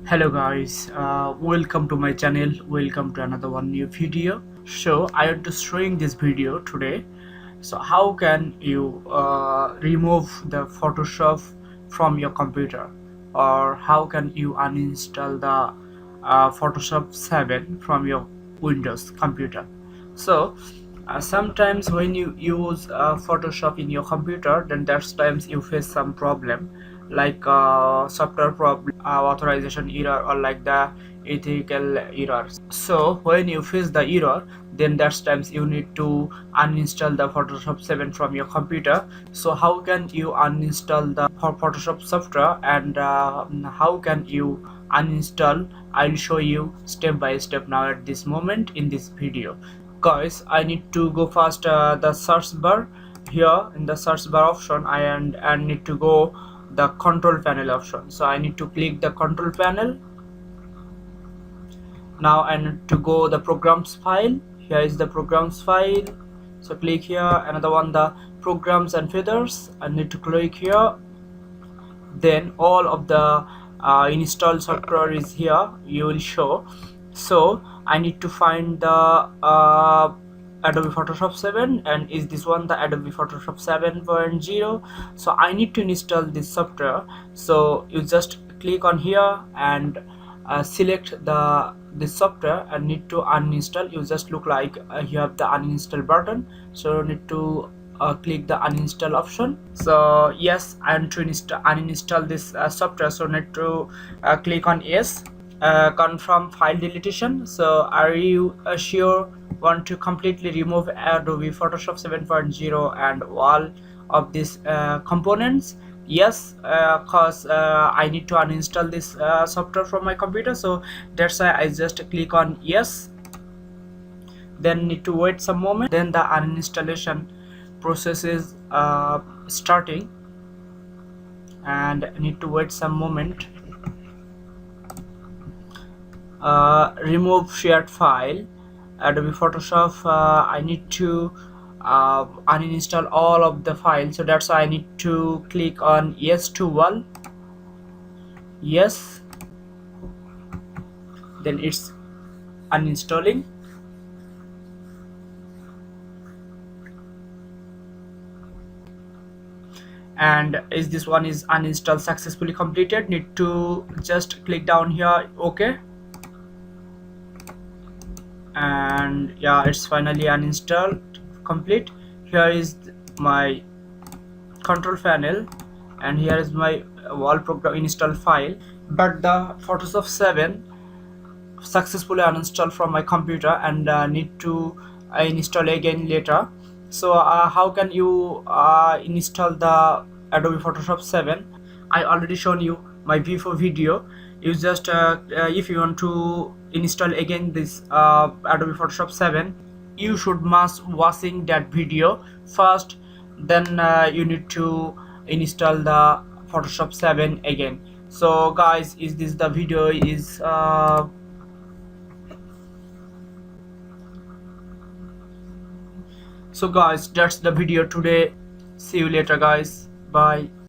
Hello guys, welcome to my channel. Welcome to another one new video. So I am just showing this video today. So how can you remove the Photoshop from your computer, or how can you uninstall the Photoshop 7 from your Windows computer? So sometimes when you use Photoshop in your computer, then that's times you face some problem like software problem, authorization error, or like the ethical errors. So when you face the error, then that's times you need to uninstall the Photoshop 7 from your computer. So how can you uninstall the Photoshop software, and how can you uninstall? I'll show you step by step now at this moment in this video. Guys, I need to go first the search bar. Here in the search bar option, I need to go the control panel option. So I need to click the control panel. Now I need to go the programs file. Here is the programs file, so click here. Another one, the programs and feathers, I need to click here. Then all of the installed software is here, you will show. So I need to find the Adobe Photoshop 7, and is this one the Adobe Photoshop 7.0. so I need to install this software. So you just click on here and select this software and need to uninstall. You just look like you have the uninstall button, so you need to click the uninstall option. So yes, I am to uninstall this software, so need to click on yes. Confirm file deletion. So are you sure want to completely remove Adobe Photoshop 7.0 and all of these components? Yes, cause I need to uninstall this software from my computer, so that's why I just click on yes. Then need to wait some moment. Then the uninstallation process is starting, and need to wait some moment. Remove shared file, Adobe Photoshop. I need to uninstall all of the files, so that's why I need to click on yes to all. Yes, then it's uninstalling. And is this one is uninstall successfully completed. Need to just click down here, okay. And yeah, it's finally uninstalled complete. Here is my control panel, and here is my wall program install file, but the Photoshop 7 successfully uninstalled from my computer, and need to install again later. So how can you install the Adobe Photoshop 7? I already shown you my before video. You just if you want to install again this Adobe Photoshop 7, you should must watching that video first, then you need to install the Photoshop 7 again. So guys, is this the video is so guys, that's the video today. See you later guys, bye.